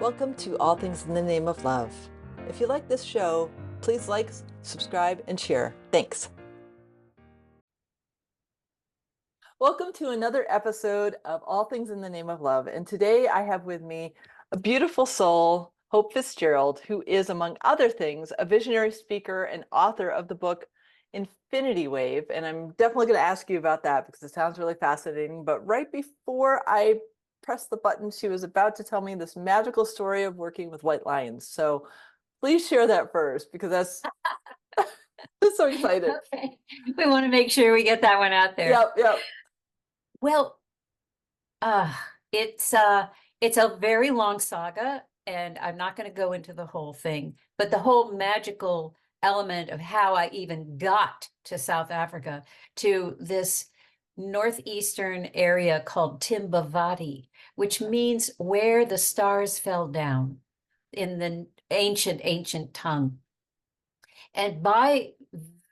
Welcome to All Things in the Name of Love. If you like this show, please like, subscribe, and share. Thanks. Welcome to another episode of All Things in the Name of Love. And today I have with me a beautiful soul, Hope Fitzgerald, who is, among other things, a visionary speaker and author of the book Infinity Wave. And I'm definitely going to ask you about that because it sounds really fascinating. But right before I pressed the button, she was about to tell me this magical story of working with white lions. So please share that first because that's I'm so excited. Okay. We want to make sure we get that one out there. Yep. Well, uh, it's uh it's a very long saga, and I'm not going to go into the whole thing, but the whole magical element of how I even got to South Africa, to this northeastern area called Timbavati, which means where the stars fell down in the ancient tongue. And by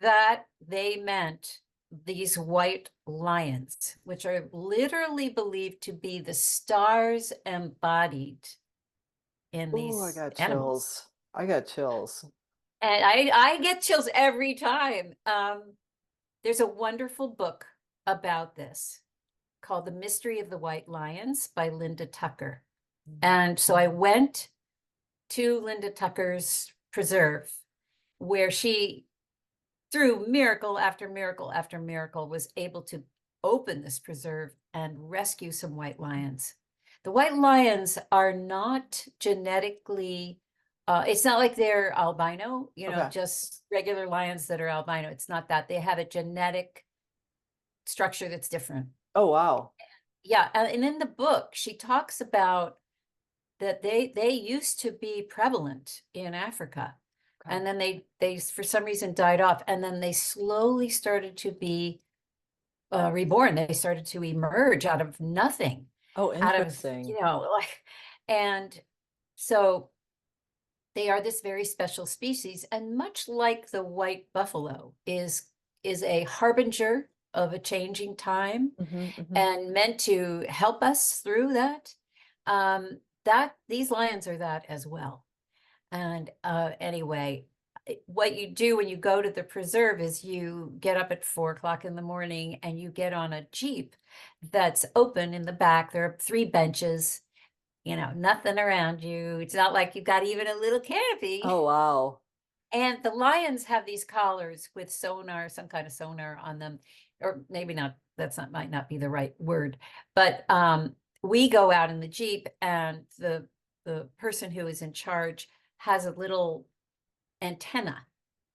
that, they meant these white lions, which are literally believed to be the stars embodied in Oh, I these got animals. chills. I got chills. And I get chills every time. There's a wonderful book about this called The Mystery of the White Lions by Linda Tucker. And so I went to Linda Tucker's preserve, where she, through miracle after miracle after miracle, was able to open this preserve and rescue some white lions. The white lions are not genetically, it's not like they're albino, Okay. just regular lions that are albino. It's not that. They have a genetic structure that's different. Oh, wow. Yeah, and in the book, she talks about that they used to be prevalent in Africa. Okay. And then they for some reason died off, and then they slowly started to be reborn. They started to emerge out of nothing, Oh, out of, interesting. like, and so they are this very special species. And much like the white buffalo is a harbinger of a changing time Hmm. and meant to help us through that, that these lions are that as well. And anyway, what you do when you go to the preserve is you get up at 4 o'clock in the morning and you get on a Jeep that's open in the back. There are 3 benches, nothing around you. It's not like you've got even a little canopy. Oh, wow. And the lions have these collars with sonar, some kind of sonar on them, or maybe not, might not be the right word. But we go out in the Jeep, and the person who is in charge has a little antenna,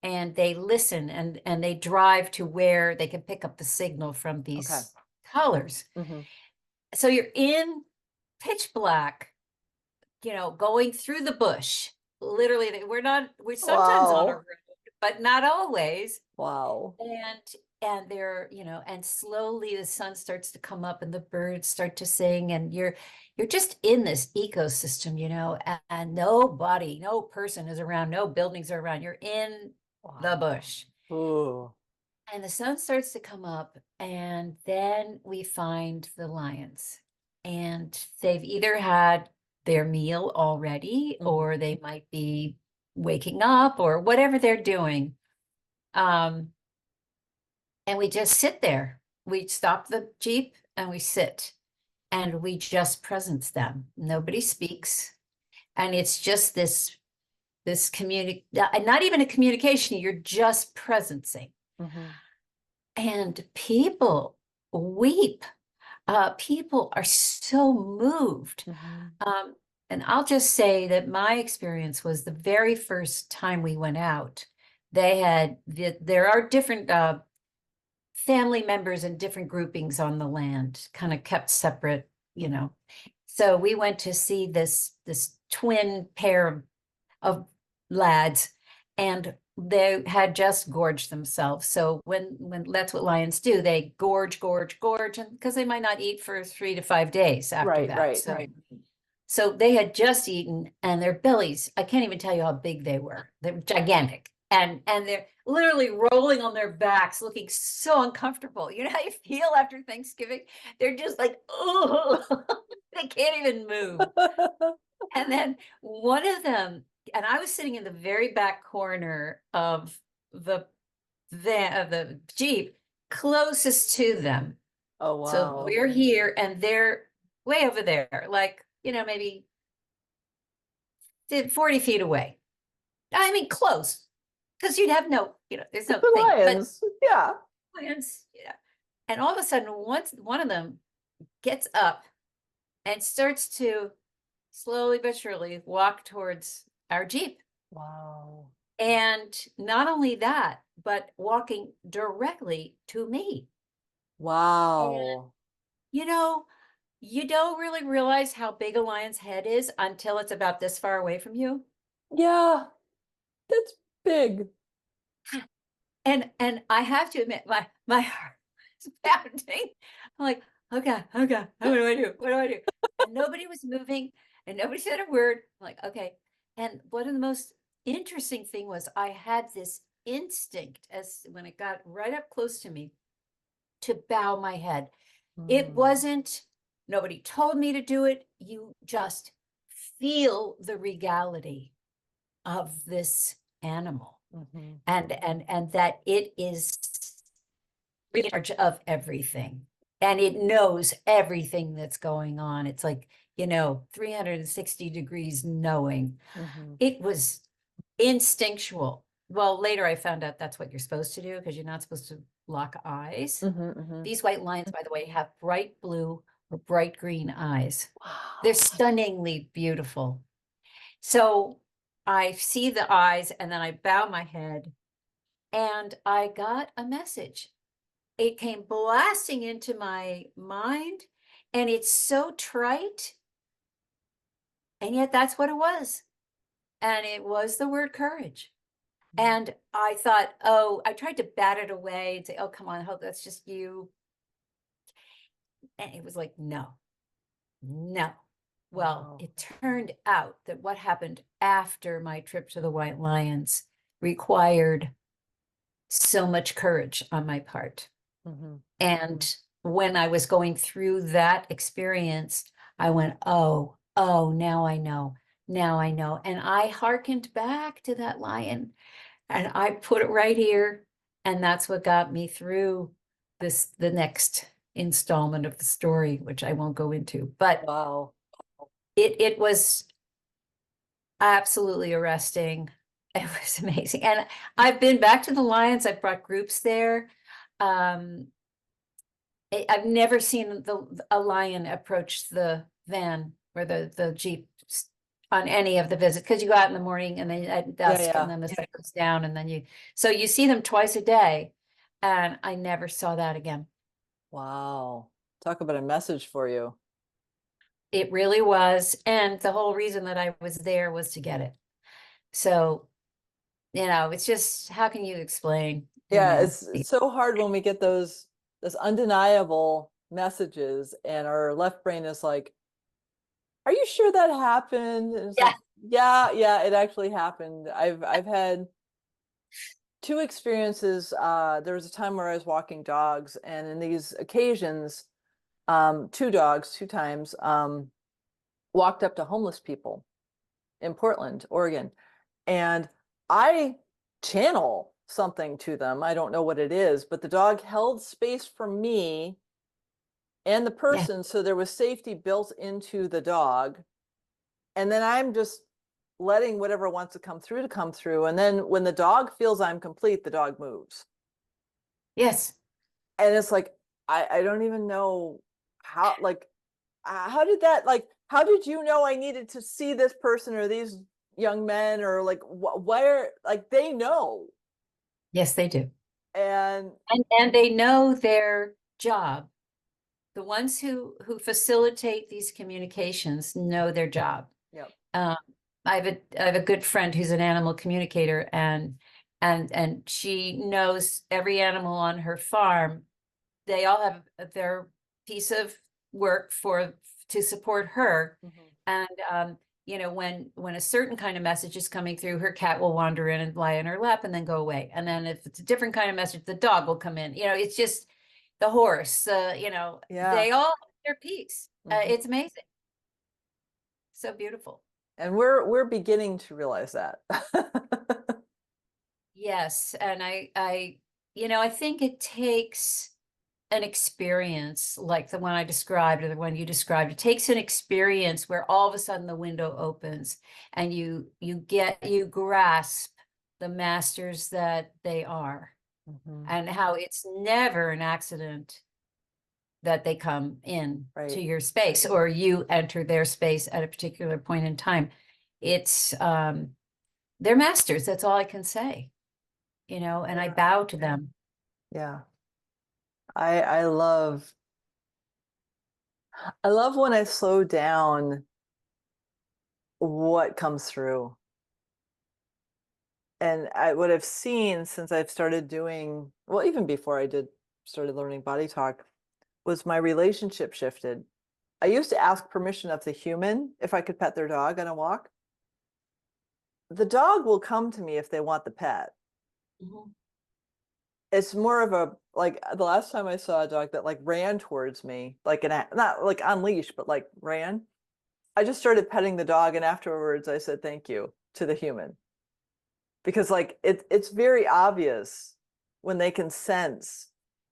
and they listen, and they drive to where they can pick up the signal from Okay. these collars. Hmm. So you're in pitch black, going through the bush. Literally, we're sometimes on a Wow. road, but not always. Wow. And they're, and slowly the sun starts to come up and the birds start to sing, and you're just in this ecosystem, and no person is around, no buildings are around. You're in the Wow. bush. Ooh. And the sun starts to come up, and then we find the lions. And they've either had their meal already, Hmm. or they might be waking up, or whatever they're doing. And we just sit there. We stop the Jeep and we sit, and we just presence them. Nobody speaks. And it's just this not even a communication, you're just presencing. Hmm. And people weep. People are so moved. Hmm. And I'll just say that my experience was the very first time we went out, there are different family members and different groupings on the land, kind of kept separate. So we went to see this twin pair of lads, and they had just gorged themselves. So when that's what lions do, they gorge, and because they might not eat for 3 to 5 days after Right, that. right, So right. so they had just eaten, and their bellies, I can't even tell you how big they were. They were gigantic. And they're literally rolling on their backs, looking so uncomfortable. You know how you feel after Thanksgiving? They're just like, oh, they can't even move. And then one of them, and I was sitting in the very back corner of the the Jeep closest to them. Oh, So wow. we're here and they're way over there, like, maybe 40 feet away. I mean, close, because you'd have no, there's no The thing, but lions. Yeah. plans, yeah. And all of a sudden, once one of them gets up and starts to slowly but surely walk towards our Jeep. Wow. And not only that, but walking directly to me. And Wow. you know, you don't really realize how big a lion's head is until it's about this far away from you. Yeah, that's big. And I have to admit, my heart is pounding. I'm like, okay, okay, what do I do? What do I do? And nobody was moving, and nobody said a word. I'm like, okay. And one of the most interesting thing was I had this instinct as when it got right up close to me to bow my head. It Mm, wasn't, nobody told me to do it. You just feel the regality of this animal mhm, and that it is in charge of everything and it knows everything that's going on. It's like, 360 degrees knowing. mhm, It was instinctual. Well, later I found out that's what you're supposed to do because you're not supposed to lock eyes. mhm, mhm. These white lions, by the way, have bright blue or bright green eyes. They're Wow. stunningly beautiful. So I see the eyes and then I bow my head and I got a message. It came blasting into my mind and it's so trite. And yet that's what it was. And it was the word courage. Mm, And I thought, oh, I tried to bat it away and say, oh, come on, Hope, that's just you. And it was like, no, no. Well, wow. it turned out that what happened after my trip to the White Lions required so much courage on my part. Mhm, And when I was going through that experience, I went, oh, now I know. Now I know. And I hearkened back to that lion and I put it right here. And that's what got me through the next installment of the story, which I won't go into. But wow. it was absolutely arresting. It was amazing. And I've been back to the Lions. I've brought groups there. Um, I've never seen a lion approach the van or the Jeep on any of the visits because you go out in the morning and then at Yeah, dusk and yeah. then the sun goes down and then you see them twice a day. And I never saw that again. Wow. Talk about a message for you. It really was. And the whole reason that I was there was to get it. So, it's just, how can you explain, Yeah, it's so hard when we get those undeniable messages and our left brain is like, "Are you sure that happened?" And it's Yeah, like, "Yeah, yeah, it actually happened." I've had two experiences. There was a time where I was walking dogs, and in these occasions, two dogs, two times, walked up to homeless people in Portland, Oregon. And I channel something to them. I don't know what it is, but the dog held space for me and the yeah, person. So there was safety built into the dog. And then I'm just letting whatever wants to come through. And then when the dog feels I'm complete, the dog moves. yes, And it's like, I don't even know how, like, how did that, like, how did you know I needed to see this person or these young men or like where, like, they know. yes, they do. And And they know their job. The ones who facilitate these communications know their job. yep. Um, I have a good friend who's an animal communicator and she knows every animal on her farm. They all have their piece of work to support her. Mhm. And when a certain kind of message is coming through, her cat will wander in and lie in her lap and then go away. And then if it's a different kind of message, the dog will come in. It's just the horse. Yeah. They all have their piece. Mhm. It's amazing. So beautiful. And we're beginning to realize that. Yes, and I think it takes an experience like the one I described or the one you described. It takes an experience where all of a sudden the window opens and you grasp the masters that they are Mhm. and how it's never an accident that they come in to Right. your space or you enter their space at a particular point in time. It's they're masters, that's all I can say, and I Yeah. bow to them. Yeah. I love when I slow down what comes through. And what I've seen since I've started doing, well, even before started learning body talk, was my relationship shifted. I used to ask permission of the human if I could pet their dog on a walk. The dog will come to me if they want the pet. Mhm. It's more of a like the last time I saw a dog that like ran towards me, like not like on leash, but like ran. I just started petting the dog, and afterwards I said thank you to the human because like it's very obvious when they can sense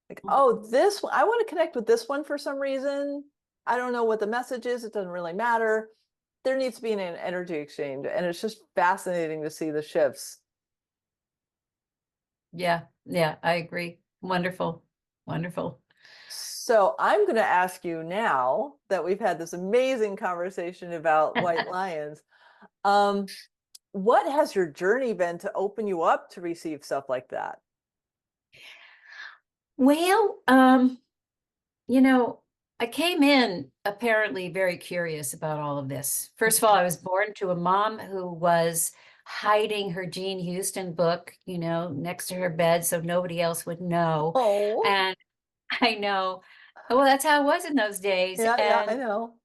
like, oh, this one, I want to connect with this one for some reason. I don't know what the message is. It doesn't really matter. There needs to be an energy exchange, and it's just fascinating to see the shifts. Yeah, yeah, I agree. Wonderful, wonderful. So I'm going to ask you now that we've had this amazing conversation about white lions. Um, what has your journey been to open you up to receive stuff like that? Well, you know, I came in apparently very curious about all of this. First of all, Mhm. I was born to a mom who was hiding her Jean Houston book, next to her bed so nobody else would know. Oh, And I know, well, that's how it was in those days. yeah, yeah, I And know.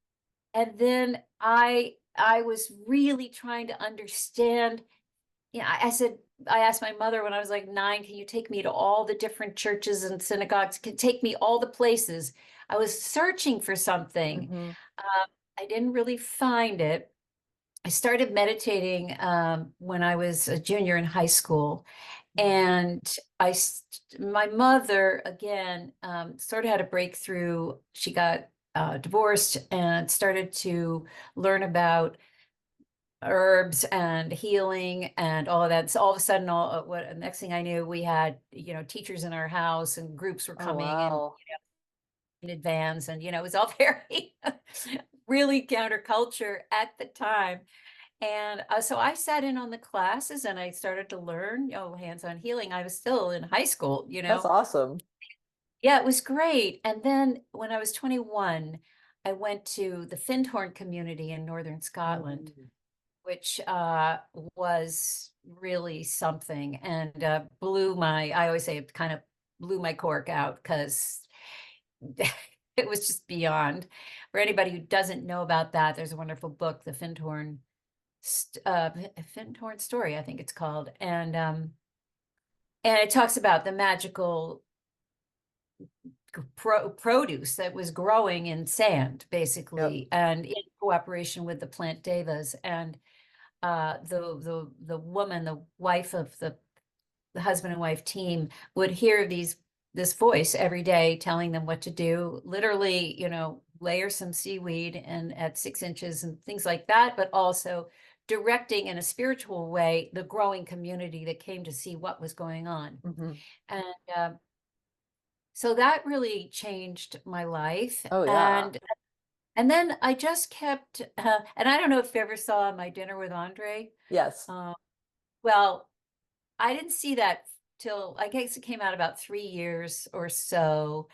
and then I was really trying to understand. I asked my mother when I was like 9, can you take me to all the different churches and synagogues? Can take me all the places. I was searching for something. Hmm. I didn't really find it. I started meditating when I was a junior in high school. And my mother, again, sort of had a breakthrough. She got divorced and started to learn about herbs and healing and all of that. So all of a sudden, what next thing I knew, we had teachers in our house and groups were Oh, coming wow. in advance, and it was all very really counterculture at the time. And so I sat in on the classes and I started to learn, hands-on healing. I was still in high school, That's awesome. Yeah, it was great. And then when I was 21, I went to the Findhorn community in northern Scotland, Mhm. which was really something and I always say it kind of blew my cork out because it was just beyond. For anybody who doesn't know about that, there's a wonderful book, The Findhorn Story, I think it's called. And it talks about the magical produce that was growing in sand, Yep. basically, and in cooperation with the plant devas. And the woman, the wife of the husband and wife team, would hear this voice every day telling them what to do. Literally, layer some seaweed and at 6 inches and things like that, but also directing in a spiritual way the growing community that came to see what was going on. Hmm. And so that really changed my life. Oh, yeah. And then I just kept, and I don't know if you ever saw My Dinner with Andre. Yes. Uh, well, I didn't see that till I guess it came out about 3 years or so,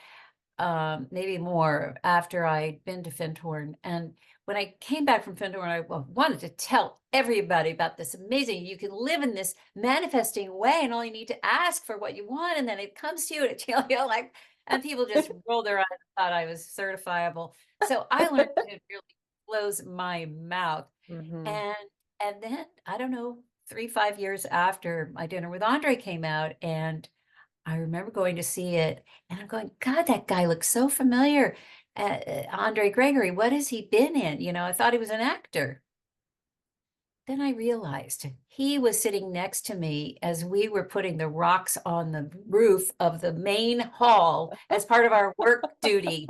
maybe more after I'd been to Findhorn. And when I came back from Findhorn, I wanted to tell everybody about this amazing, you can live in this manifesting way and all you need to ask for what you want. And then it comes to you and like, and people just rolled their eyes and thought I was certifiable. So I learned to really close my mouth. Hmm. And then I don't know, 3, 5 years after My Dinner with Andre came out, and I remember going to see it, and I'm going, God, that guy looks so familiar. Andre Gregory, what has he been in? I thought he was an actor. then I realized he was sitting next to me as we were putting the rocks on the roof of the main hall as part of our work duty.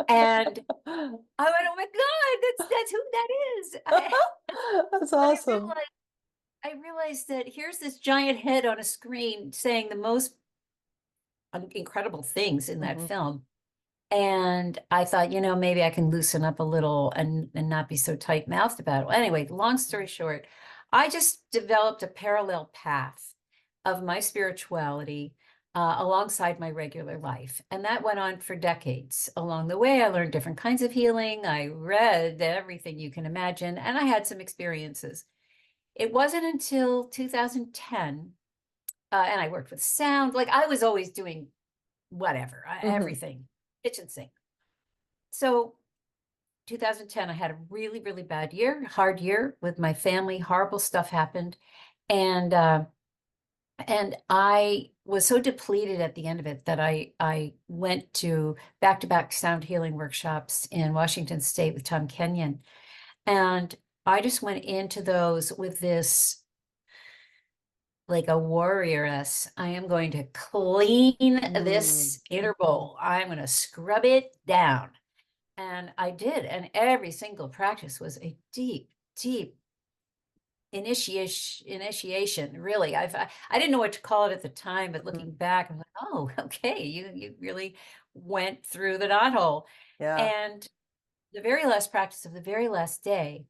And I went, oh my God, that's who that is. That's But awesome. I realized that here's this giant head on a screen saying the most incredible things in that Mhm. film. And I thought, maybe I can loosen up a little and not be so tight-mouthed about it. Well, anyway, long story short, I just developed a parallel path of my spirituality alongside my regular life. And that went on for decades. Along the way, I learned different kinds of healing. I read everything you can imagine, and I had some experiences. It wasn't until 2010, and I worked with sound. Like I was always doing whatever, Mhm. everything, kitchen sink. So 2010, I had a really, really bad year, hard year with my family. Horrible stuff happened. And I was so depleted at the end of it that I went to back-to-back sound healing workshops in Washington State with Tom Kenyon. And I just went into those with this like a warrioress. I am going to clean Mm. this inner bowl. I'm going to scrub it down. And I did. And every single practice was a deep, deep initiation, really. I didn't know what to call it at the time, but Mhm. looking back, I'm like, oh, okay, you really went through the knothole. Yeah. And the very last practice of the very last day,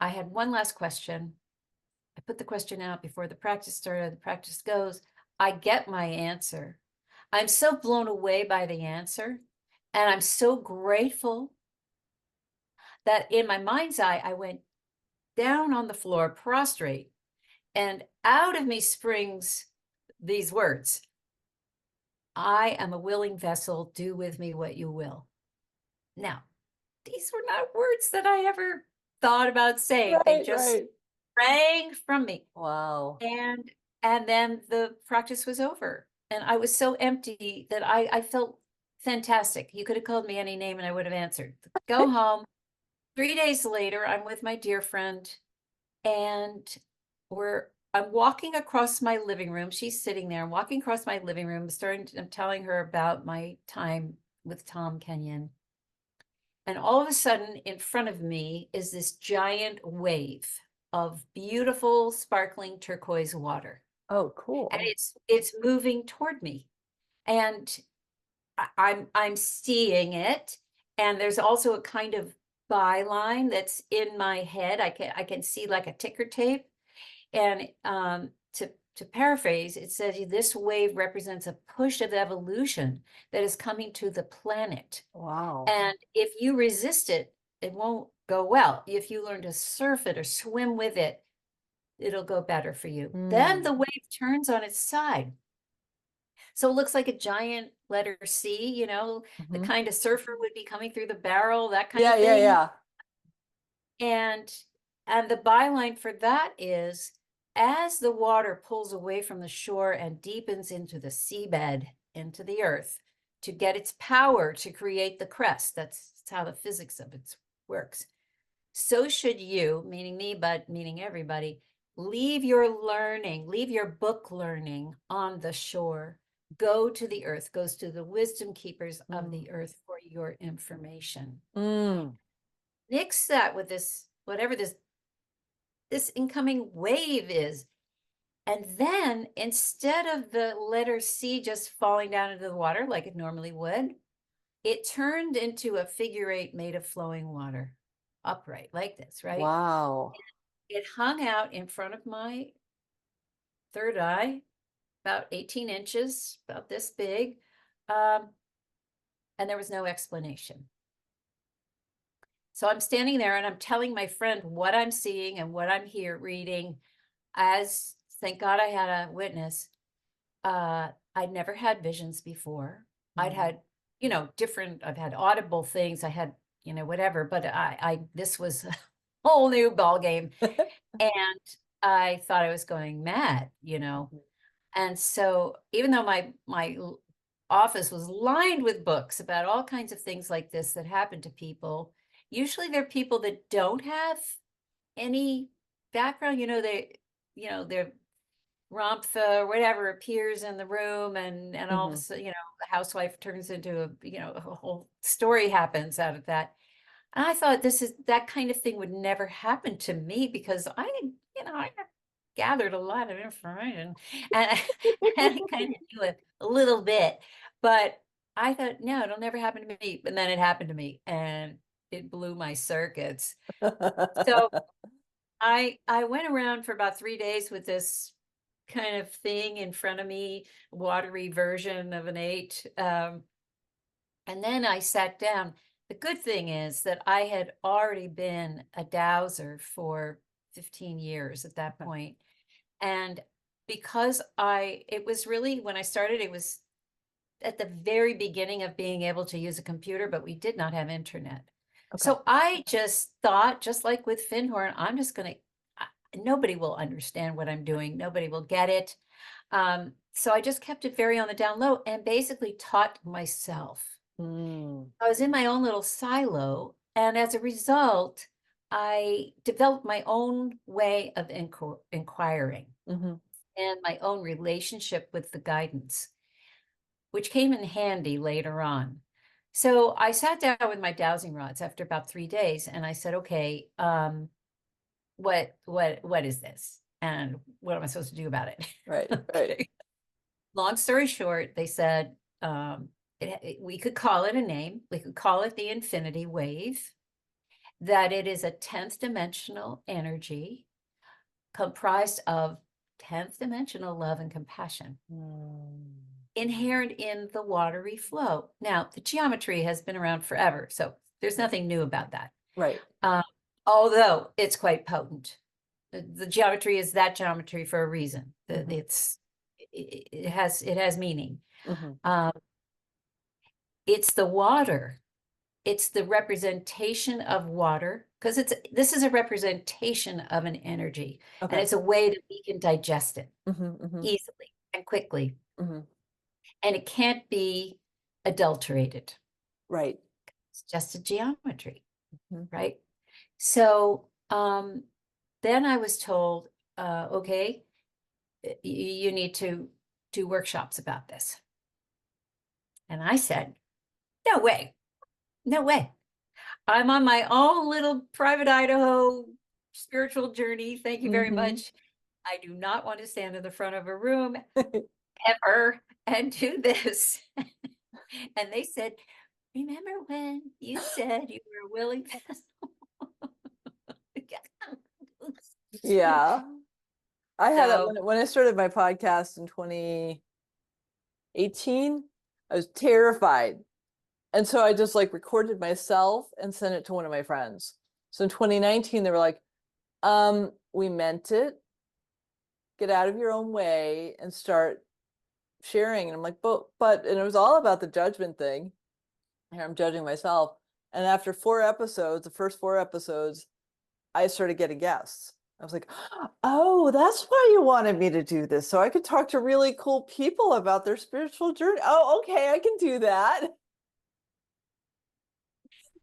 I had one last question. I put the question out before the practice started. The practice goes, I get my answer. I'm so blown away by the answer. And I'm so grateful that in my mind's eye, I went down on the floor, prostrate, and out of me springs these words: I am a willing vessel, do with me what you will. Now, these were not words that I ever thought about saying. They Right, just right. rang from me. Wow. And then the practice was over. And I was so empty that I felt fantastic. You could have called me any name and I would have answered. Go home. 3 days later, I'm with my dear friend and I'm walking across my living room. She's sitting there. I'm walking across my living room, I'm telling her about my time with Tom Kenyon. And all of a sudden, in front of me is this giant wave of beautiful, sparkling turquoise water. Oh, And cool. it's moving toward me. And I'm seeing it. And there's also a kind of byline that's in my head. I can see like a ticker tape. And to paraphrase, it says this wave represents a push of evolution that is coming to the planet. Wow. And if you resist it, it won't go well. If you learn to surf it or swim with it, it'll go better for you. Then Mm. the wave turns on its side. So it looks like a giant letter C, the Mhm. kind of surfer would be coming through the barrel, that kind Yeah, of yeah, thing. yeah. And the byline for that is, as the water pulls away from the shore and deepens into the seabed, into the earth, to get its power to create the crest. That's how the physics of it works. So should you, meaning me, but meaning everybody, leave your book learning on the shore. Go to the earth, goes to the wisdom keepers of Mm. the earth for your information. Mm. Mix that with this, whatever this incoming wave is. And then instead of the letter C just falling down into the water like it normally would, it turned into a figure eight made of flowing water, upright like this, right? Wow. It hung out in front of my third eye, about 18 inches, about this big. Um, and there was no explanation. So I'm standing there and I'm telling my friend what I'm seeing and what I'm here reading, as thank God I had a witness. I'd never had visions before. I'd Mm. had, I've had audible things, I had, whatever, but this was a whole new ball game. And I thought I was going mad. Mhm. And so even though my office was lined with books about all kinds of things like this that happen to people, usually they're people that don't have any background, their Rampha or whatever appears in the room, and all of a Hmm. sudden, the housewife turns into a whole story happens out of that. And I thought that kind of thing would never happen to me because I gathered a lot of information and, and I kind of knew it a little bit, but I thought, no, it'll never happen to me. And then it happened to me and it blew my circuits. So I went around for about 3 days with this kind of thing in front of me, watery version of an eight. And then I sat down. The good thing is that I had already been a dowser for 15 years at that point. And because it was really, when I started, it was at the very beginning of being able to use a computer, but we did not have internet. Okay. So I just thought, just like with Findhorn, I'm just going to, nobody will understand what I'm doing. Nobody will get it. So I just kept it very on the down low and basically taught myself. Mm. I was in my own little silo, and as a result, I developed my own way of inquiring Hmm. and my own relationship with the guidance, which came in handy later on. So I sat down with my dowsing rods after about 3 days, and I said, "Okay, what is this, and what am I supposed to do about it?" Right, right. Okay. Long story short, they said, we could call it a name. We could call it the infinity wave, that it is a 10th dimensional energy comprised of 10th dimensional love and compassion Mm. inherent in the watery flow. Now, the geometry has been around forever, so there's nothing new about that. Right. Um, Although it's quite potent. The geometry is that geometry for a reason. Hmm. It has meaning. Hmm. Um, it's the water. It's the representation of water because this is a representation of an energy, and Okay. it's a way that we can digest it Hmm. Hmm. easily and quickly, Hmm. and it can't be adulterated. Right. It's just a geometry, Mhm. right? So then I was told, okay, you need to do workshops about this. And I said, no way, no way. I'm on my own little private Idaho spiritual journey. Thank you very Mhm. much. I do not want to stand in the front of a room ever and do this. And they said, remember when you said you were a willing vessel? Yeah. I had it So when I started my podcast in 2018. I was terrified. And so I just like recorded myself and sent it to one of my friends. So in 2019, they were like, we meant it. Get out of your own way and start sharing. And I'm like, but, and it was all about the judgment thing. Here I'm judging myself. And after 4 episodes, the first 4 episodes, I started getting guests. I was like, oh, that's why you wanted me to do this. So I could talk to really cool people about their spiritual journey. Oh, okay, I can do that.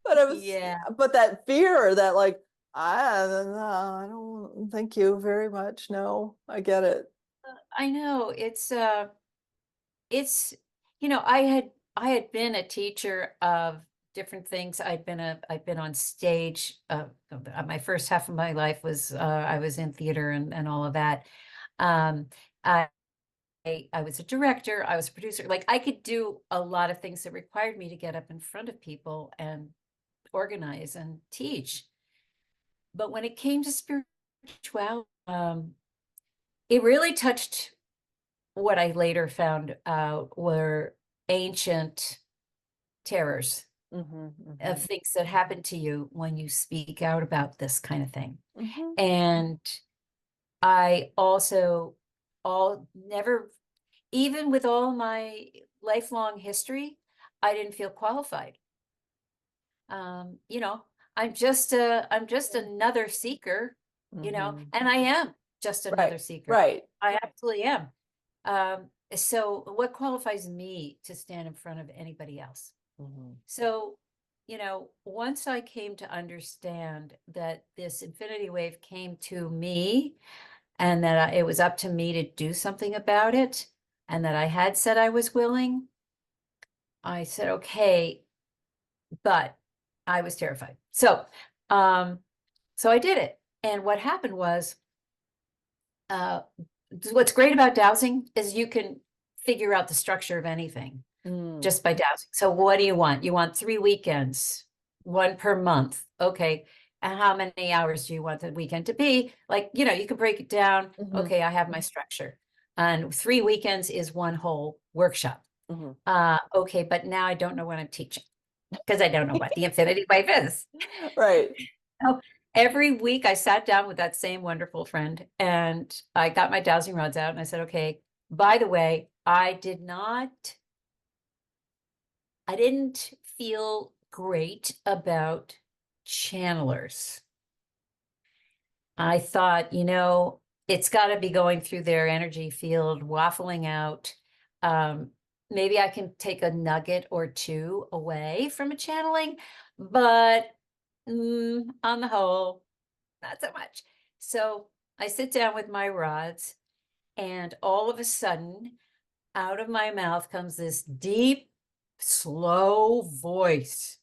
But I was, yeah, but that fear that like, I don't, thank you very much. No, I get it. I know it's I had been a teacher of different things. I'd been on stage. My first half of my life was I was in theater and all of that. Um, I I was a director. I was a producer. Like I could do a lot of things that required me to get up in front of people and organize and teach. But when it came to spirituality, it really touched what I later found out were ancient terrors Hmm. of Hmm. things that happen to you when you speak out about this kind of thing. Hmm. And I also all never, even with all my lifelong history, I didn't feel qualified. You know, I'm just another seeker, Hmm. and I am just Right, another seeker. right. I absolutely am. So what qualifies me to stand in front of anybody else? Hmm. So once I came to understand that this infinity wave came to me and that it was up to me to do something about it, and that I had said I was willing, I said, okay, but I was terrified. Um, so I did it. And what happened was, uh, what's great about dowsing is you can figure out the structure of anything Mm. just by dowsing. So what do you want? You want 3 weekends, 1 per month. Okay. And how many hours do you want the weekend to be? Like, you can break it down. Mhm. Okay, I have my structure. And 3 weekends is 1 whole workshop. Mhm. Okay, but now I don't know what I'm teaching because I don't know what the infinity wave is. Right. So every week I sat down with that same wonderful friend and I got my dowsing rods out and I said, okay, by the way, I didn't feel great about channelers. I thought, it's got to be going through their energy field, waffling out. Um, Maybe I can take a nugget or two away from a channeling, but on the whole, not so much. So I sit down with my rods, and all of a sudden, out of my mouth comes this deep, slow voice,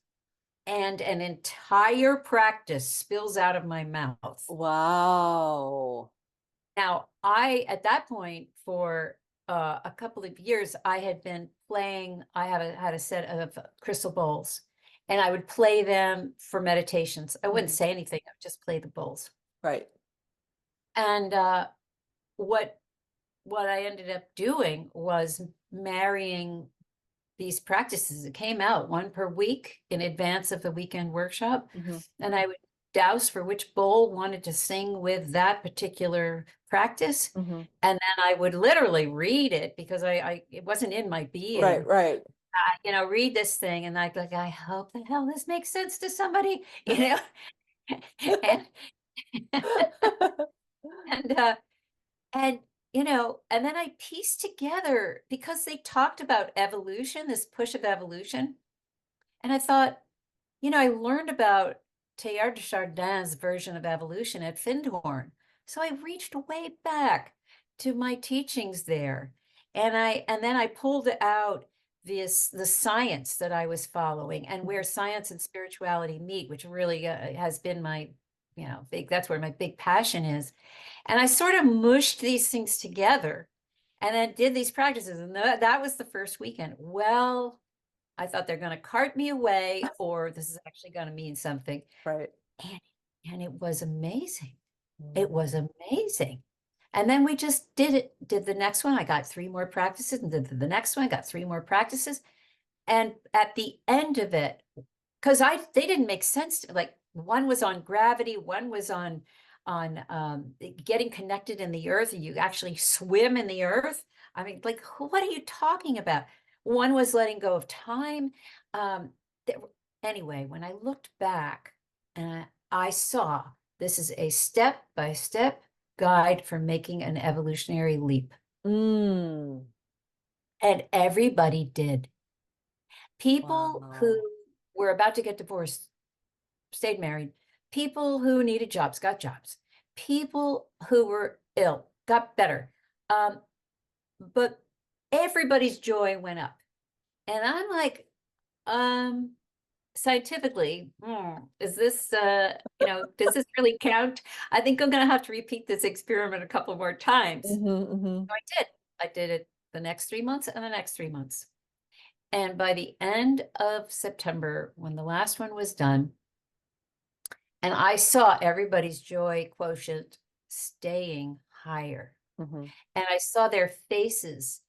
and an entire practice spills out of my mouth. Wow. Now, at that point, for a couple of years, I had been playing, had a set of crystal bowls, and I would play them for meditations. I wouldn't Mhm. say anything, I would just play the bowls. Right. And what what I ended up doing was marrying these practices. It came out 1 per week in advance of the weekend workshop, Mhm. and I would douse for which bowl wanted to sing with that particular practice. Mhm. And then I would literally read it because it wasn't in my Right, being. right. Read this thing and I'd like, I hope the hell this makes sense to somebody, you know. and and and and then I pieced together because they talked about evolution, this push of evolution. And I thought, I learned about Teilhard de Chardin's version of evolution at Findhorn. So I reached way back to my teachings there. And then I pulled out the science that I was following and where science and spirituality meet, which really has been my, big, that's where my big passion is. And I sort of mushed these things together and then did these practices. And that was the first weekend. Well, I thought they're going to cart me away, or this is actually going to mean something. Right. And, and it was amazing. It Mm. was amazing. And then we just did the next one. I got 3 more practices and did the next one, got 3 more practices. And at the end of it, because they didn't make sense to, like, one was on gravity, one was on getting connected in the earth, and you actually swim in the earth. I mean, like, what are you talking about? One was letting go of time. um anyway, when I looked back, I saw this is a step-by-step guide for making an evolutionary leap, Mm. and everybody did. People who Wow. were about to get divorced stayed married. People who needed jobs got jobs. People who were ill got better. Um, but everybody's joy went up. And I'm like, um, scientifically, is this, does this really count? I think I'm going to have to repeat this experiment a couple more times. Mhm, mhm. So I did. I did it the next 3 months and the next 3 months. And by the end of September, when the last one was done, and I saw everybody's joy quotient staying higher. Mhm. And I saw their faces.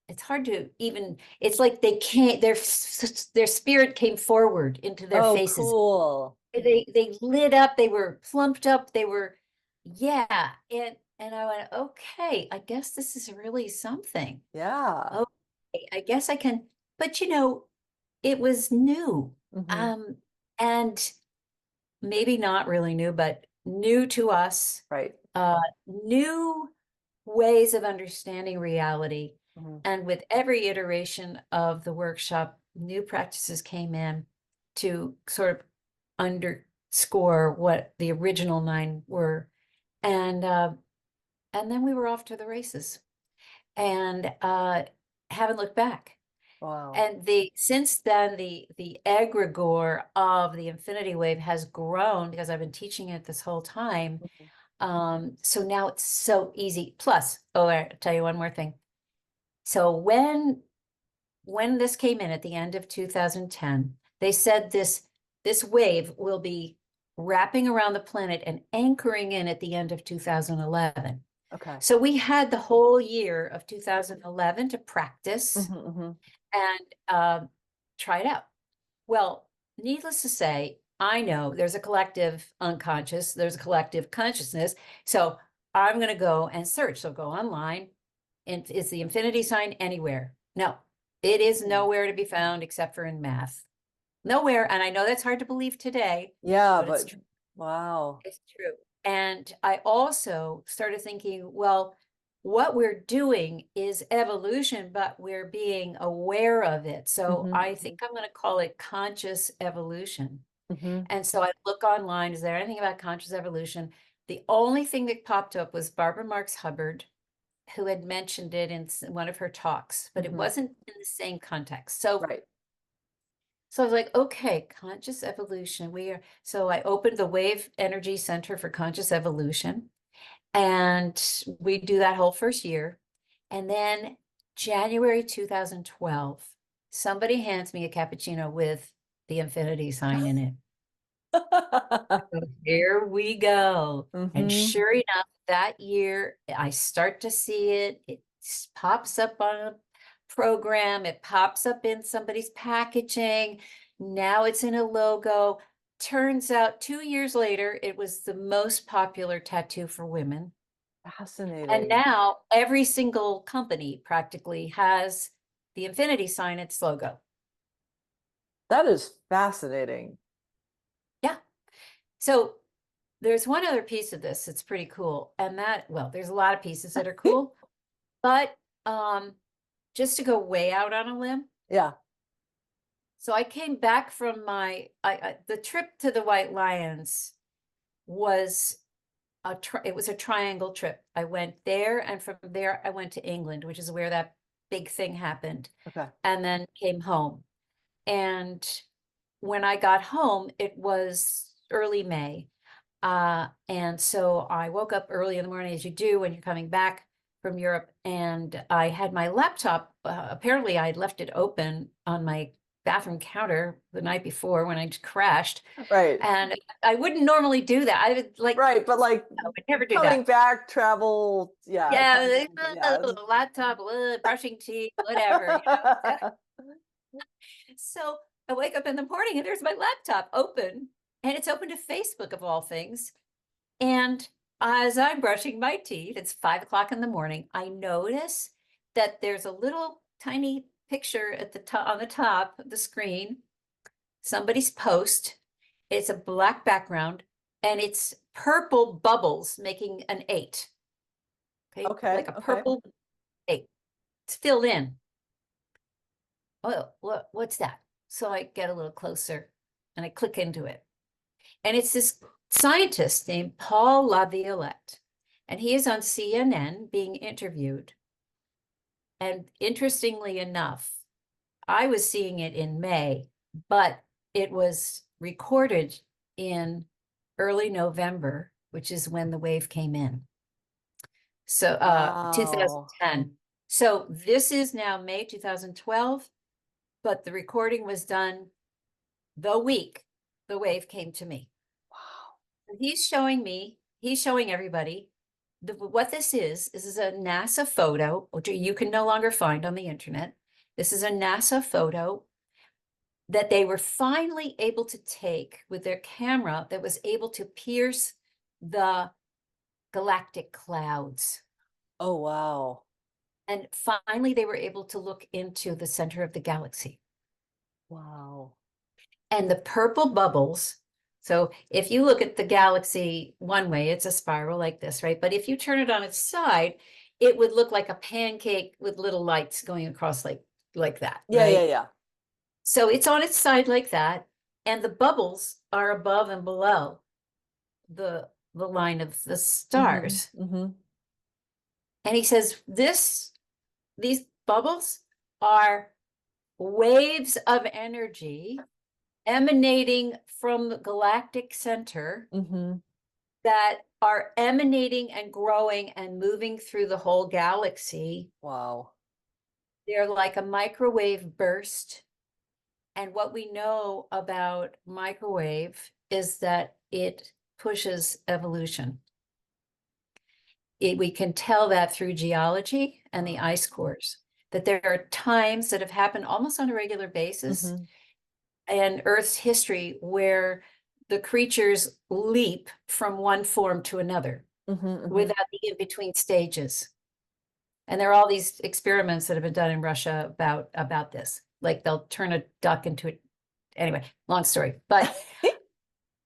It's hard to even, it's like they can't, their spirit came forward into their Oh, faces. cool. They lit up, they were plumped up, they were, yeah. And I went, okay, I guess this is really something. Yeah. Okay, I guess I can, but it was new. Mhm. Um, and maybe not really new, but new to us, Right. new ways of understanding reality. Mhm. And with every iteration of the workshop, new practices came in to sort of underscore what the original 9 were. And then we were off to the races and haven't looked back. Wow. And since then, the egregore of the infinity wave has grown because I've been teaching it this whole time. So now it's so easy. Plus, I'll tell you one more thing. So when this came in at the end of 2010, they said this wave will be wrapping around the planet and anchoring in at the end of 2011. Okay. So we had the whole year of 2011 to practice and try it out. Well, needless to say, I know there's a collective unconscious, there's a collective consciousness. So I'm going to go and search. So go online, and is the infinity sign anywhere? No, it is nowhere to be found except for in math. Nowhere. And I know that's hard to believe today, Yeah, but it's but true. wow. It's true. And I also started thinking, well, what we're doing is evolution, but we're being aware of it. So I think I'm going to call it conscious evolution. And so I look online, is there anything about conscious evolution? The only thing that popped up was Barbara Marx Hubbard, who had mentioned it in one of her talks, but it wasn't in the same context. Right. So I was like, okay, conscious evolution. So I opened the Wave Energy Center for Conscious Evolution, and we do that whole first year. And then January 2012, somebody hands me a cappuccino with the infinity sign in it. So here we go. And sure enough, that year I start to see it. It pops up on a program, it pops up in somebody's packaging. Now it's in a logo. Turns out 2 years later, it was the most popular tattoo for women. And Fascinating. now every single company practically has the infinity sign, its logo. That is fascinating. Yeah. So there's one other piece of this that's pretty cool. And well, there's a lot of pieces that are cool, but just to go way out on a limb. Yeah. So I came back from the trip to the White Lions was it was a triangle trip. I went there, and from there I went to England, which is where that big thing happened, Okay. and then came home. And when I got home, it was early May. And so I woke up early in the morning, as you do when you're coming back from Europe, and I had my laptop. Apparently, I had left it open on my bathroom counter the night before when I crashed. Right. And I wouldn't normally do that. I would Right, but like I would never do coming that. back, travel, yeah. Yeah, Yeah. laptop, brushing teeth, whatever. So I wake up in the morning and there's my laptop open, and it's open to Facebook of all things. And as I'm brushing my teeth, it's 5 o'clock in the morning. I notice that there's a little tiny picture at the top on the top of the screen. Somebody's post. It's a black background, and it's purple bubbles making an 8. Okay, Okay. like a Okay. purple 8. It's filled in. Oh, what's that? So I get a little closer and I click into it. And it's this scientist named Paul Laviolette. And he is on CNN being interviewed. And interestingly enough, I was seeing it in May, but it was recorded in early November, which is when the wave came in. So Wow. 2010. So this is now May 2012, but the recording was done the week the wave came to me. Wow. He's showing everybody what this is a NASA photo, which you can no longer find on the internet. This is a NASA photo that they were finally able to take with their camera that was able to pierce the galactic clouds. Oh, wow. And finally, they were able to look into the center of the galaxy. Wow. And the purple bubbles. So if you look at the galaxy one way, it's a spiral like this, right? But if you turn it on its side, it would look like a pancake with little lights going across like that, Yeah, yeah, right? yeah. So it's on its side like that, and the bubbles are above and below the line of the Mm-hmm. stars. Mm-hmm. And he says these bubbles are waves of energy emanating from the galactic center Mm-hmm. that are emanating and growing and moving through the whole galaxy. Wow. They're like a microwave burst. And what we know about microwave is that it pushes evolution. We can tell that through geology and the Wow. ice cores, that there are times that have happened almost on a regular basis Mm-hmm. in Earth's history where the creatures leap from one form to another Mm-hmm. Mm-hmm. without the in-between stages. And there are all these experiments that have been done in Russia about this. Like they'll turn a duck into a, anyway, long story. But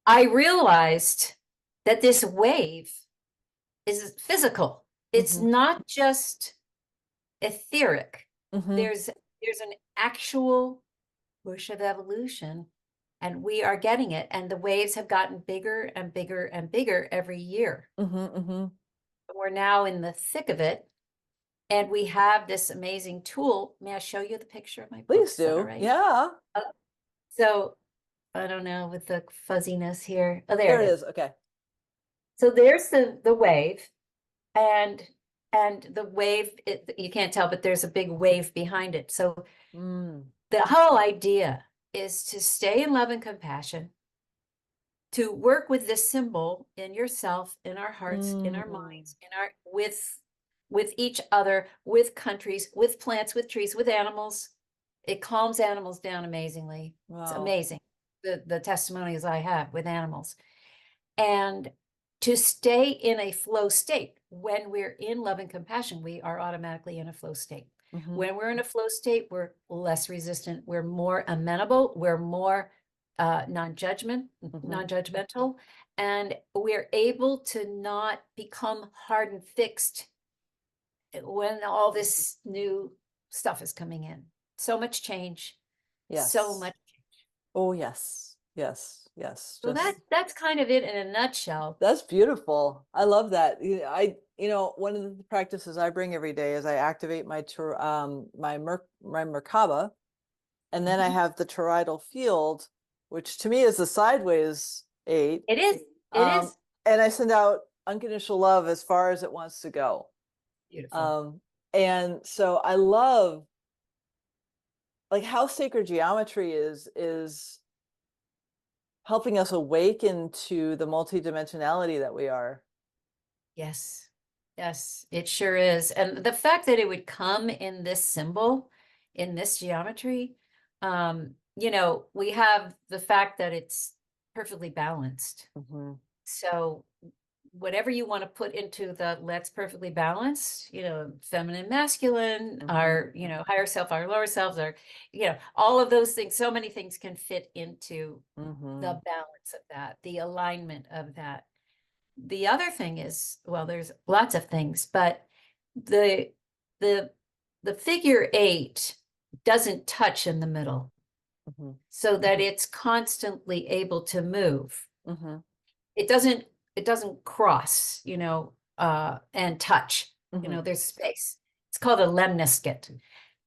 I realized that this wave is physical. It's Mm-hmm. not just etheric. Mm-hmm. There's an actual push of evolution, and we are getting it. And the waves have gotten bigger and bigger and bigger every year. Mm-hmm. Mm-hmm. We're now in the thick of it, and we have this amazing tool. May I show you the picture of my Please books? Is that all do. right? Yeah. Uh, So I don't know with the fuzziness here. Oh, there There it it is. is. Okay. So there's the wave, and the wave, you can't tell, but there's a big wave behind it. So Mm. the whole idea is to stay in love and compassion, to work with this symbol in yourself, in our hearts, in our Mm. minds, in our with each other, with countries, with plants, with trees, with animals. It calms animals down amazingly. It's Wow. amazing, the testimonies I have with animals. And to stay in a flow state. When we're in love and compassion, we are automatically in a flow state. Mm-hmm. When we're in a flow state, we're less resistant, we're more amenable, we're more Mm-hmm. non-judgmental, and we're able to not become hard and fixed when all this new stuff is coming in. So much change, so Yes. much. Oh, yes. Yes. Yes. So Just that's kind of it in a nutshell. that's beautiful. I love that. One of the practices I bring every day is I activate my Merkaba, and then I Mhm. have the toroidal field, which to me is the sideways 8. It is. It Um, is and I send out unconditional love as far as it wants to go. beautiful. Um, and so I love like how sacred geometry is helping us awaken to the multidimensionality that we are. Yes. Yes, it sure is. And the fact that it would come in this symbol, in this geometry, we have the fact that it's perfectly balanced. Mm-hmm. So whatever you want to put into the let's perfectly balanced, feminine, masculine, Mm-hmm. our, higher self, our lower selves, our, all of those things, so many things can fit into Mm-hmm. the balance of that, the alignment of that. The other thing is, well, there's lots of things, but the the the figure 8 doesn't touch in the middle Mm-hmm. so that it's constantly able to move. Mm-hmm. It doesn't cross, and touch. Mm-hmm. There's space. It's called a lemniscate.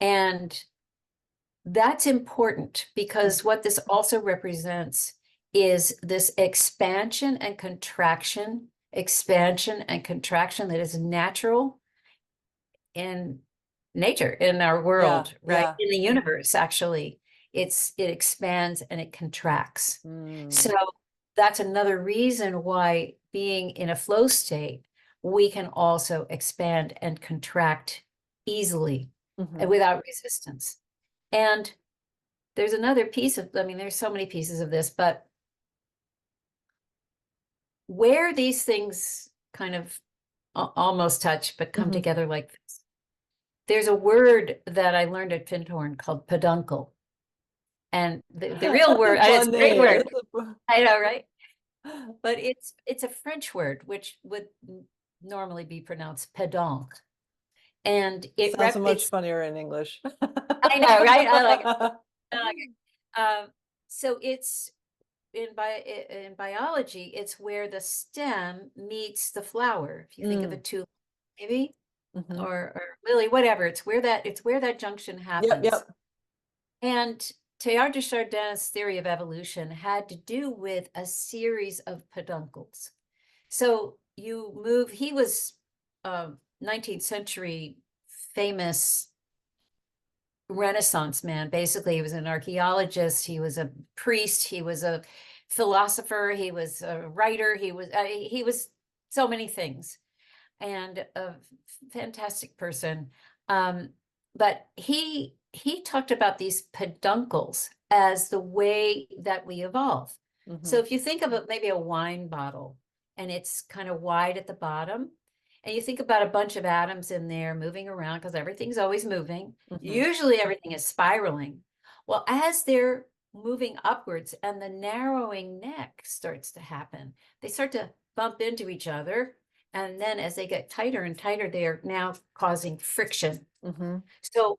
And that's important because what this also represents is this expansion and contraction that is natural in nature, in our Yeah, world, right? yeah. In the universe, actually. It expands and it contracts. So Mm. that's another reason why being in a flow state, we can also expand and contract easily and Mm-hmm. without resistance. And there's another piece of, there's so many pieces of this, but where these things kind of almost touch, but come Mm-hmm. together like this, there's a word that I learned at Findhorn called peduncle. And the real That's word, a and it's fun a great name. word, I know, right? But it's a French word, which would normally be pronounced pedonc. And Sounds so much it's, funnier in English. I know, right? I like it. Okay. Um, so it's in biology, it's where the stem meets the flower. If you think of a Mm, tulip, maybe, mhm. or lily, whatever, it's where that junction Yep, happens. yep. And Teilhard de Chardin's theory of evolution had to do with a series of peduncles. So you move, he was a 19th century famous Renaissance man. Basically, he was an archaeologist, he was a priest, he was a philosopher, he was a writer, he was so many things, and a fantastic person. But he talked about these peduncles as the way that we evolve. So Mhm, if you think of it, maybe a wine bottle, and it's kind of wide at the bottom, and you think about a bunch of atoms in there moving around because everything's always moving. mhm, Usually everything is spiraling. Well, as they're moving upwards and the narrowing neck starts to happen, they start to bump into each other. And then as they get tighter and tighter, they are now causing friction. mhm, So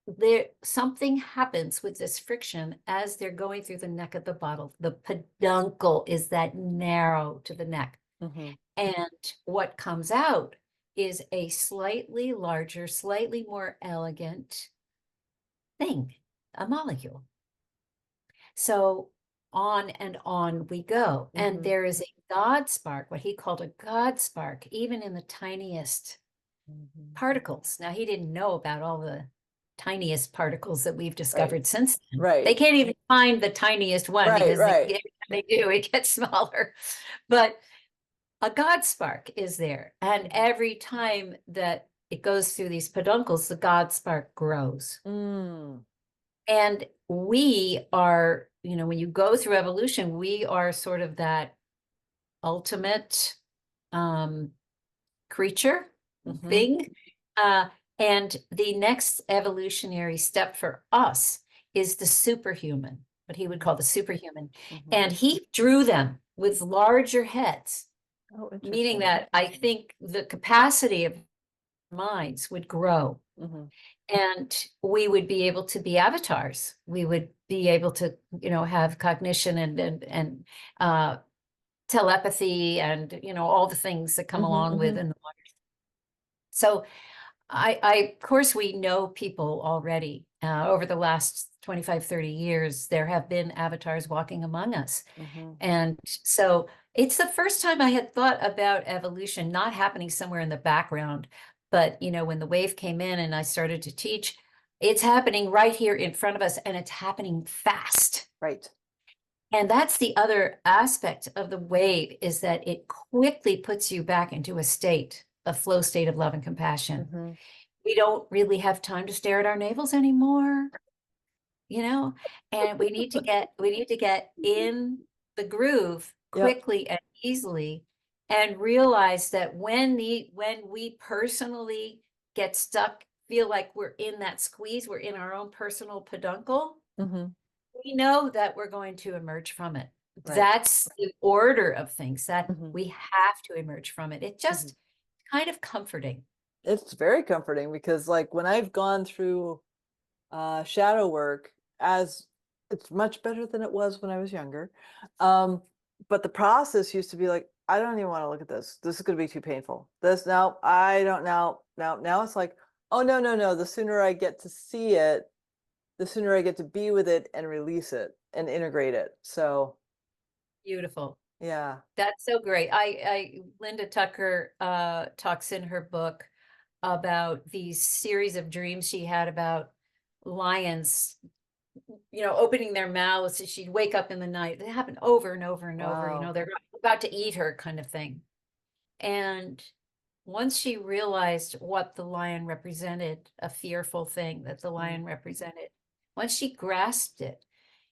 there something happens with this friction as they're going through the neck of the bottle. The peduncle is that narrow to the neck. mhm, And what comes out is a slightly larger, slightly more elegant thing, a molecule. So on and on we go. And mhm, there is a God spark, what he called a God spark, even in the tiniest mhm. particles. Now, he didn't know about all the tiniest particles that we've Right, discovered since then. They right, can't even find the tiniest one right, because right. every time they do, it gets smaller. But a God spark is there. And Mhm. every time that it goes through these peduncles, the God spark grows. Mm, And we are, when you go through evolution, we are sort of that ultimate um, creature mhm, thing. Uh, and the next evolutionary step for us is the superhuman, what he would mhm, call the superhuman. mhm. And he drew them with larger heads, Oh, meaning interesting. that I think the capacity of minds would grow Mhm, and we would be able to be avatars. We would be able to, have cognition and uh, telepathy and, all the things that come mhm, along with mhm. in the water. So of course, we know people already. Over the last 25, 30 years, there have been avatars walking among us. Mhm. And so it's the first time I had thought about evolution not happening somewhere in the background. But, when the wave came in and I started to teach, it's happening right here in front of us and it's happening fast. Right. And that's the other aspect of the wave is that it quickly puts you back into a flow state of love and compassion. Mhm. We don't really have time to stare at our navels anymore, you know, and we need to get in the groove Yep. quickly and easily and realize that when we personally get stuck, feel like we're in that squeeze, we're in our own personal peduncle, Mhm. we know that we're going to emerge from it. Right. That's the order of things that Mhm, we have to emerge from it. It's mhm. just kind of comforting. It's very comforting because, like, when I've gone through shadow work, as it's much better than it was when I was younger. Um, but the process used to be like, I don't even want to look at this. This is going to be too painful. This now, I don't now. Now it's like, oh no, no, no. The sooner I get to see it, the sooner I get to be with it and release it and integrate it. So Beautiful. yeah. That's so great. Linda Tucker talks in her book about these series of dreams she had about lions, opening their mouths. She'd wake up in the night. It happened over and over and over, Wow. they're about to eat her kind of thing. And once she realized what the lion represented, a fearful thing that the Mm. lion represented, once she grasped it,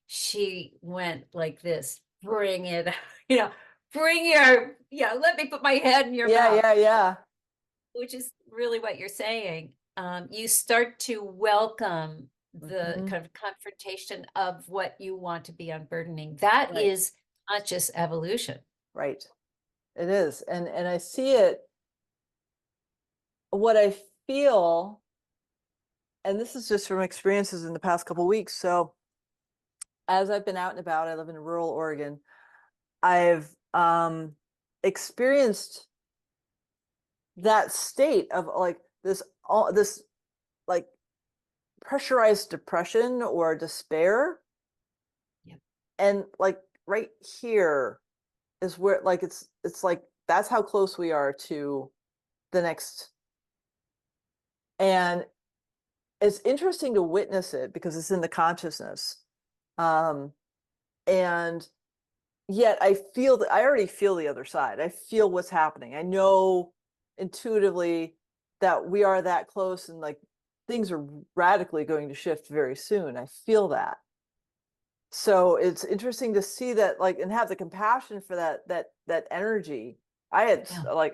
she went like this, bring it, you know, let me put my head in your Yeah, mouth, yeah, yeah. which is really what you're saying. You start to welcome the Hmm. kind of confrontation of what you want to be unburdening. That Right, is conscious evolution. right. It is, and I see it. What I feel, and this is just from experiences in the past couple weeks. So as I've been out and about, I live in rural Oregon, I've experienced that state of like this like pressurized depression or despair. Yep. And like right here is where like it's like that's how close we are to the next. And it's interesting to witness it because it's in the consciousness. Um, and yet I feel that I already feel the other side. I feel what's happening. I know intuitively that we are that close and like things are radically going to shift very soon. I feel that. So it's interesting to see that like and have the compassion for that energy. Yeah.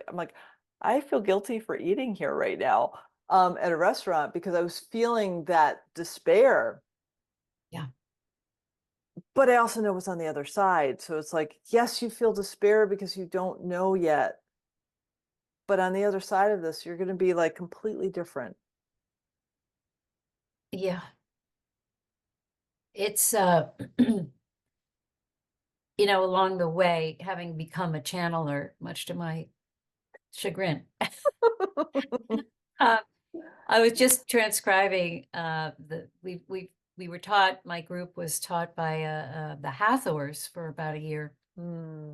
I'm like, I feel guilty for eating here right now at a restaurant because I was feeling that despair, Yeah. but I also know what's on the other side. So it's like, yes, you feel despair because you don't know yet. But on the other side of this, you're going to be like completely different. Yeah. It's along the way, having become a channeler, much to my chagrin. uh, I was just transcribing we were taught, my group was taught by the Hathors for about a year. Hmm.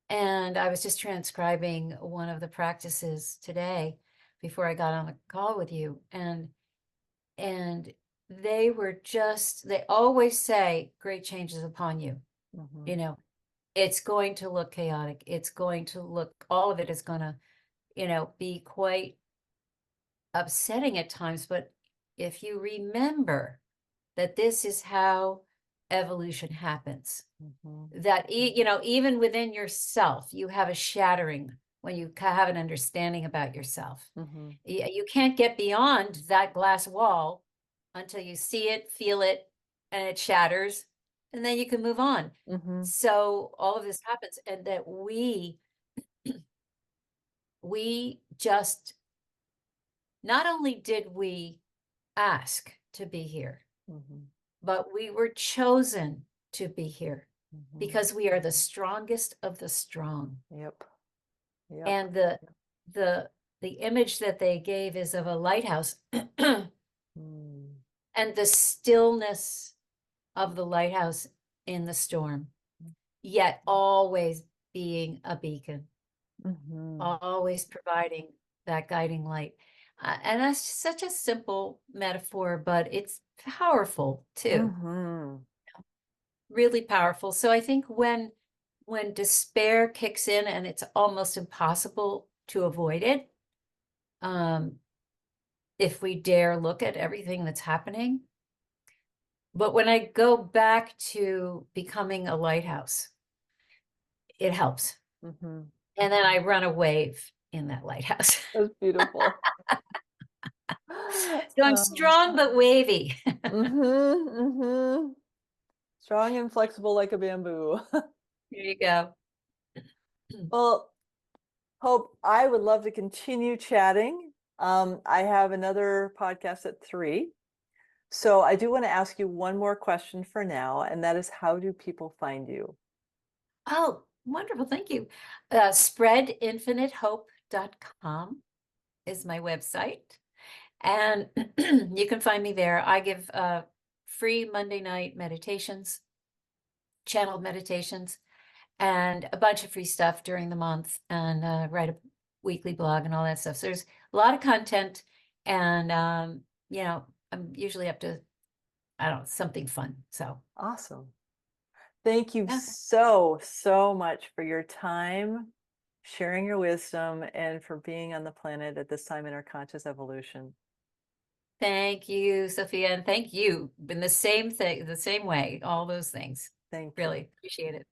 And I was just transcribing one of the practices today before I got on the call with you. And they always say great changes upon you. Mhm. You know, it's going to look chaotic. It's going to look, all of it is going to, be quite upsetting at times. But if you remember that this is how evolution happens, Mhm. that even within yourself you have a shattering when you have an understanding about yourself. Mhm. You can't get beyond that glass wall until you see it, feel it, and it shatters, and then you can move on. Mhm. So all of this happens, and that we just, not only did we ask to be here, Mhm. but we were chosen to be here Mhm. because we are the strongest of the strong. Yep. Yep. And the the image that they gave is of a lighthouse and Mm. the stillness of the lighthouse in the storm, yet always being a beacon, Mhm. always providing that guiding light. And that's such a simple metaphor, but it's powerful too, Mhm. really powerful. So I think when despair kicks in and it's almost impossible to avoid it, um, if we dare look at everything that's happening. But when I go back to becoming a lighthouse, it helps. Mhm. And then I run a wave in that lighthouse. That's beautiful. So I'm Um, strong but wavy. mhm. Mhm. Strong and flexible like a bamboo. There you go. Well, Hope, I would love to continue chatting. I have another podcast at 3. So I do want to ask you one more question for now, and that is how do people find you? Oh, wonderful. Thank you. Spreadinfinitehope.com is my website. And you can find me there. I give free Monday night meditations, channeled meditations, and a bunch of free stuff during the month, and write a weekly blog and all that stuff. So there's a lot of content, and I'm usually up to, I don't know, something fun. So Awesome. Thank you yeah, so, so much for your time, sharing your wisdom, and for being on the planet at this time in our conscious evolution. thank you, Sophia, and thank you in the same thing, the same way, all those things. Thank you. Really appreciate it.